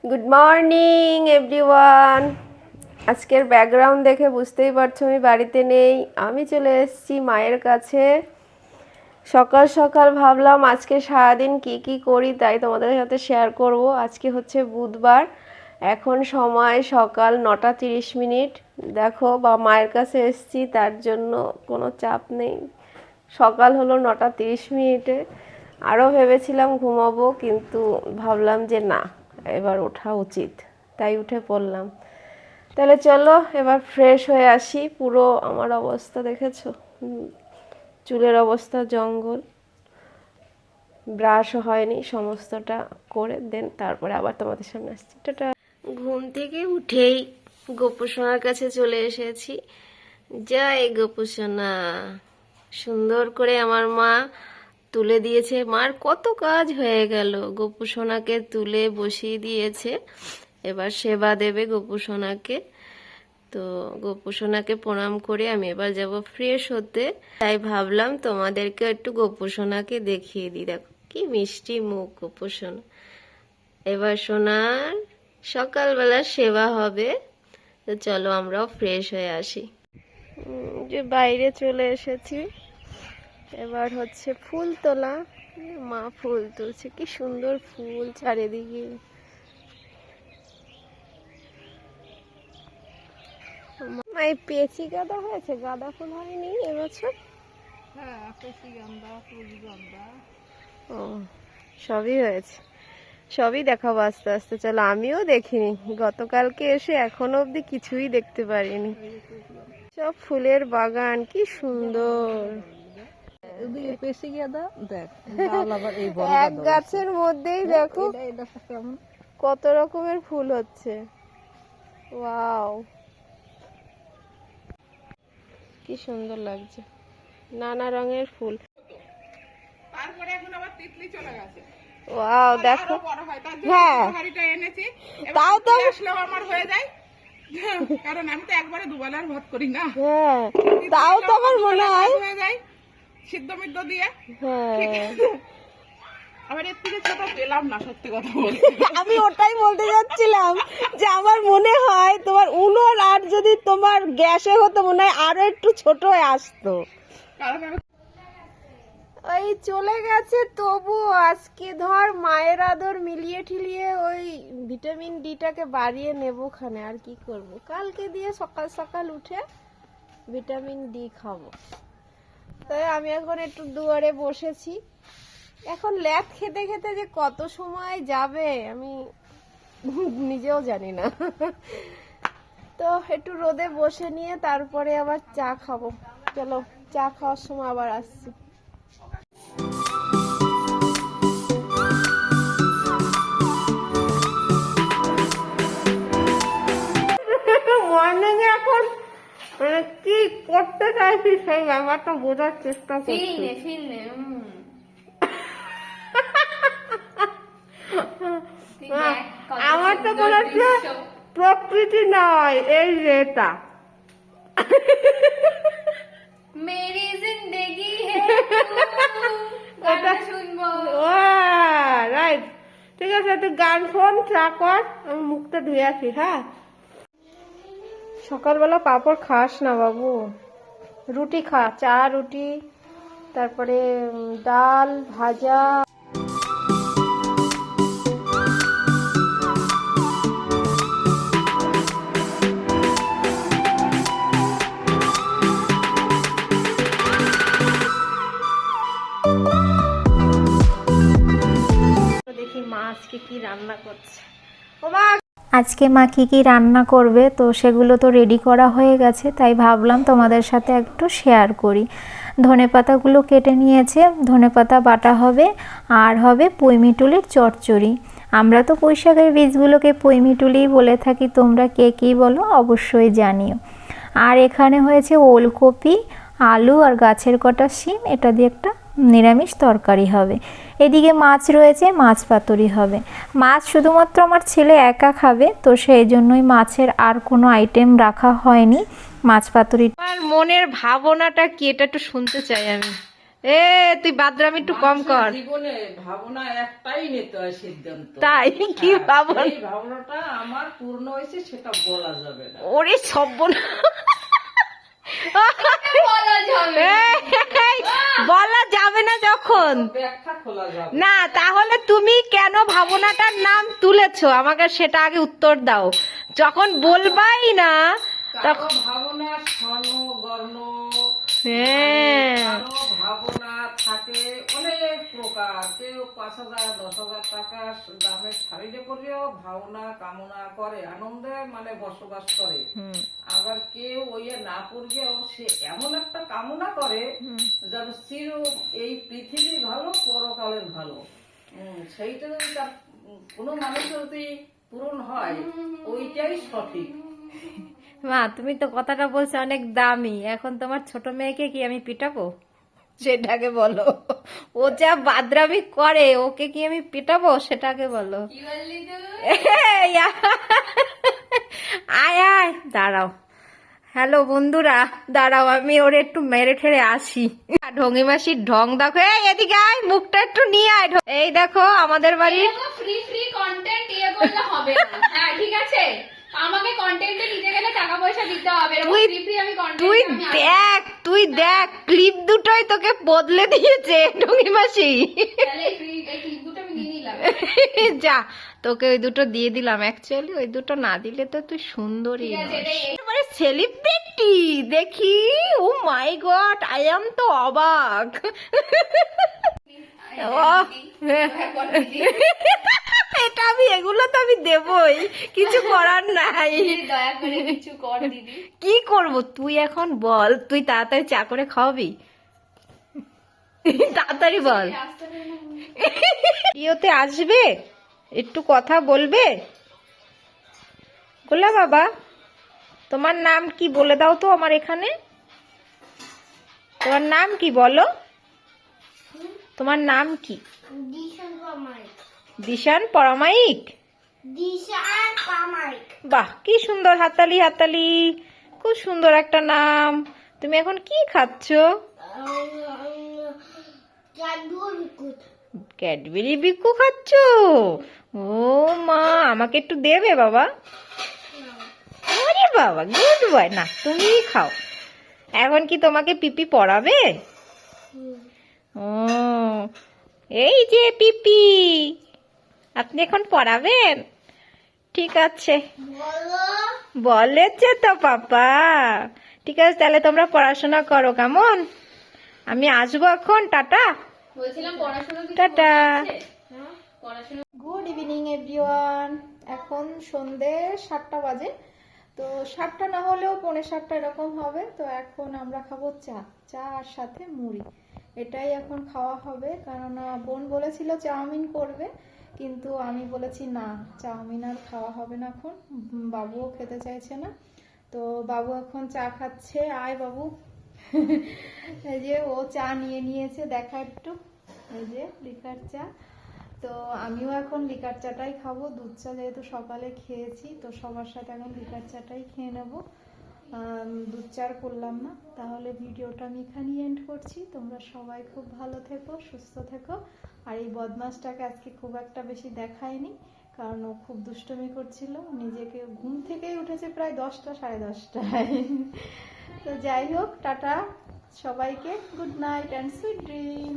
Good morning everyone. আজকের background দেখে বুঝতেই পারছো আমি বাড়িতে নেই, আমি চলে এসেছি মায়ের কাছে। সকাল সকাল ভাবলাম আজকে সারাদিন কি করি তাই তোমাদের সাথে শেয়ার করব। আজকে হচ্ছে বুধবার, এখন সময় সকাল 9:30। দেখো বা মায়ের কাছে এসেছি, তার জন্য কোনো চাপ নেই। সকাল হলো 9:30। আরও ভেবেছিলাম ঘুমাবো, কিন্তু ভাবলাম যে না, এবার ওঠা উচিত, তাই উঠে পড়লাম। তাহলে চলো এবার ফ্রেশ হয়ে আসি। পুরো আমার অবস্থা দেখেছো, চুলের অবস্থা জঙ্গল, ব্রাশও হয়নি, সমস্তটা করে দেন তারপরে আবার তোমাদের সামনে আসছি। টাটা। ঘুম থেকে উঠেই গোপুসোনার কাছে চলে এসেছি। জয় গোপুসোনা, সুন্দর করে আমার মা তুলে দিয়েছে। মার কত কাজ হয়ে গেল, গোপুসোনাকে তুলে বসিয়ে দিয়েছে, এবার সেবা দেবে গোপুসোনাকে। তো গোপুসোনাকে প্রণাম করে আমি এবার যাব ফ্রেশ হতে, তাই ভাবলাম তোমাদেরকে একটু গোপুসোনাকে দেখিয়ে দিই। দেখো কি মিষ্টি মুখ গোপুসোনা। এবার সোনার সকালবেলা সেবা হবে, তো চলো আমরাও ফ্রেশ হয়ে আসি। যে বাইরে চলে এসেছি, এবার হচ্ছে ফুল তোলা। মা ফুল তুলছে, কি সুন্দর ফুল চারিদিকে। এই পেঁচি গাঁদা হয়েছে, গাঁদা ফুল হয়নি এবছর। হ্যাঁ, পেঁচি গাঁদা, রজনীগন্ধা, ও সবই হয়েছে, সবই দেখাবো আস্তে আস্তে। চলো, আমিও দেখিনি, গতকালকে এসে এখনো অবধি কিছুই দেখতে পারিনি। সব ফুলের বাগান, কি সুন্দর। পেঁচি গাঁদা দেখ, এক গাছের মধ্যেই দেখো কত রকমের ফুল হচ্ছে। ওয়াও, কি সুন্দর লাগছে, নানা রঙের ফুল। তারপরে এখন আবার তিতলি চলে গেছে। ওয়াও দেখো, হ্যাঁ হ্যাঁ এনেছি, তাও তো আসলেও আমার হয়ে যায়, কারণ আমি তো একবারে দুবেলার ভাত করি না। হ্যাঁ, তাও তো আমার মনে হয় হয়ে যায় সিদ্ধ মিদ্ধ দিয়ে। হ্যাঁ, আবার এর থেকে ছোট পেলাম না, সত্যি কথা বলতে। আমি ওটাই বলতে যাচ্ছিলাম যে আমার মনে হয় তোমার উনুন আর যদি তোমার গ্যাসে হতো মনে হয় আরো একটু ছোট হয়ে আসতো। কারণ আমি ওই চলে গেছে, তবু আজকে ধর মায়ের আদর মিলিয়ে ঠিলিয়ে ওই ভিটামিন ডিটাকে বাড়িয়ে নেবো খানে, আর কি করব। কালকে দিয়ে সকাল সকাল উঠে ভিটামিন ডি খাবো। তাই আমি এখন একটু দুয়ারে বসেছি। এখন ল্যাদ খেতে খেতে যে কত সময় যাবে আমি নিজেও জানি না। তো একটু রোদে বসে নিয়ে তারপরে আবার চা খাবো। চলো, চা খাওয়ার সময় আবার আসছি। মর্নিং এখন মানে কি করতে চাইছি সেই ব্যাপারটা বোঝার চেষ্টা করছি। আমার তো মনে হচ্ছে প্রকৃতি নয়, এই রেটা। मेरी जिंदगी है গানটা শুনবো। রাইট, ঠিক আছে, তুই গান শোন, চা কর, আমি মুখটা ধুয়ে আসি। হ্যাঁ, সকালবেলা পাঁপড় খাস না বাবু, রুটি খা, চা রুটি, তারপরে ডাল ভাজা। দেখি মা আজকে কি রান্না করছে। ও মা, আজকে মা কী রান্না করবে তো সেগুলো তো রেডি করা হয়ে গেছে, তাই ভাবলাম তোমাদের সাথে একটু শেয়ার করি। ধনেপাতাগুলো কেটে নিয়েছে, ধনেপাতা বাটা হবে, আর হবে পুঁইমিটুলির চচ্চড়ি। আমরা তো পুঁইশাকের বীজগুলোকে পুঁইমিটুলিই বলে থাকি, তোমরা কে কী বলো অবশ্যই জানিও। আর এখানে হয়েছে ওলকপি, আলু আর গাছের কটা শিম, এটা দিয়ে একটা নিরামিষ তরকারি হবে। এদিকে মাছ রয়েছে, মাছ পাতুরি হবে। মাছ শুধুমাত্র আমার ছেলে একা খাবে, তো সেই জন্যই মাছের আর কোনো আইটেম রাখা হয়নি। মাছ পাতুরি আমার মনের ভাবনাটা কি এটা একটু শুনতে চাই আমি। এ তুই বাদরামি একটু কম কর। জীবনে ভাবনা একটাই নিতে হয় সিদ্ধান্ত। তাই কি হ্যাঁ, ভাবনা? এই ভাবনাটা আমার পূর্ণ হয়েছে সেটা বলা যাবে না। ওরে সর্বনাশ। বলা যাবে এই, বলা যাবে না যখন ব্যাখ্যা খোলা যাবে না, তাহলে তুমি কেন ভাবনাটার নাম তুলেছো আমাকে সেটা আগে উত্তর দাও। যখন বলবাই না কারো ভাবনা স্বর্ণ গর্ণ, হ্যাঁ কারো ভাবনা থাকে অনেক প্রকার। কেউ 5,000 10,000 টাকা দামের শাড়িতে পরেও ভাবনা কামনা করে, আনন্দে মানে বসবাস করে। আবার কেউ ওই না পড়িয়েও সে এমন একটা কামনা করে যেন চির এই পৃথিবী ভালো পরকালের ভালো। সেইটা যদি তার কোনো মানুষের যদি পূরণ হয় ওইটাই সঠিক। মা, তুমি তো কথাটা বলছো অনেক দামি, এখন তোমার ছোট মেয়েকে কি আমি পিটাবো সেটাকে বলো। ও যা বাদরামি করে ওকে কি আমি পিটাবো সেটাকে বলো। কি বললি তুই? এই, আয় আয়, দাঁড়াও। হ্যালো বন্ধুরা, দাঁড়াও আমি ওর একটু মেরে ঠেড়ে আসি। ঢঙ্গি মাসির ঢং দেখো। এই এদিকে আয়, মুখটা একটু নিয়ে আয়। এই দেখো আমাদের বাড়ির ফ্রি ফ্রি কন্টেন্ট ইয়ে করলে হবে না। হ্যাঁ ঠিক আছে, আমাকে কন্টেন্টে নিতে গেলে টাকা পয়সা দিতে হবে। ফ্রি ফ্রি আমি তুই কন্টেন্ট তুই দেখ ক্লিপ দুটোই তোকে বদলে দিয়েছে ঢঙ্গি মাসি। তাহলে এই ক্লিপ দুটো আমি নিয়ে নিলাম। যা, তোকে ওই দুটো দিয়ে দিলাম। অ্যাকচুয়ালি ওই দুটো না দিলে তো তুই সুন্দরী ঠিক আছে, মানে সেলিব্রিটি দেখি। ও মাই গড, আই এম তো অবাক। এটা আমি এগুলো তো আমি দেবই, কিছু করার নাই। দয়া করে কিছু কর দিদি। কি করব তুই এখন বল, তুই তাড়াতাড়ি চা করে খাওয়াবি? তাড়াতাড়ি বল। ভিডিওতে আসবে, একটু কথা বলবে? গোলা বাবা, তোমার নাম কি বলে দাও তো আমার এখানে। তোমার নাম কি বলো? তোমার নাম কি? দিশান পরামাইক। বাহ, কি সুন্দর, হাতালি হাতালি, খুব সুন্দর একটা নাম। তুমি এখন কি খাচ্ছ? ক্যাডবেরি বিকু খাচ্ছ? ও মা, আমাকে একটু দেবে বাবা? আরে বাবা, গুড বয়। না, তুমিই খাও। এখন কি তোমাকে পিপি পড়াবে? ও, এই যে পিপি, আপনি এখন পড়াবেন? ঠিক আছে, বলেছে তো পাপা। ঠিক আছে, তাহলে তোমরা পড়াশোনা করো কেমন? আমি আসবো এখন, টাটা। বলছিলাম পড়াশোনা কি টাটা। পড়াশোনা গুড ইভিনিং এভরিওয়ান। এখন সন্ধে 7টা বাজে, তো 7টা না হলেও 7:45 এরকম হবে। তো এখন আমরা খাবো চা, চা আর সাথে মুড়ি। এটাই এখন খাওয়া হবে, কারণ বোন বলেছিল চাউমিন করবে, কিন্তু আমি বলেছি না, চাউমিন আর খাওয়া হবে না এখন। বাবুও খেতে চাইছে না, তো বাবু এখন চা খাচ্ছে। আয় বাবু। এই যে ও চা নিয়ে নিয়েছে, দেখা একটু, এই যে লিকার চা। তো আমিও এখন লিকার চাটাই খাবো। দুধ চা যেহেতু সকালে খেয়েছি, তো সবার সাথে এখন লিকার চাটাই খেয়ে নেবো। দুধ চা আর করলাম না। তাহলে ভিডিওটা আমি এখানেই এন্ড করছি। তোমরা সবাই খুব ভালো থেকো, সুস্থ থেকো। আর এই বদমাসটাকে আজকে খুব একটা বেশি দেখায়নি, কারণ ও খুব দুষ্টুমি করছিল। নিজেকে ঘুম থেকেই উঠেছে প্রায় 10টা 10:30টায়। তো যাই হোক, টাটা সবাইকে, good night and sweet dream.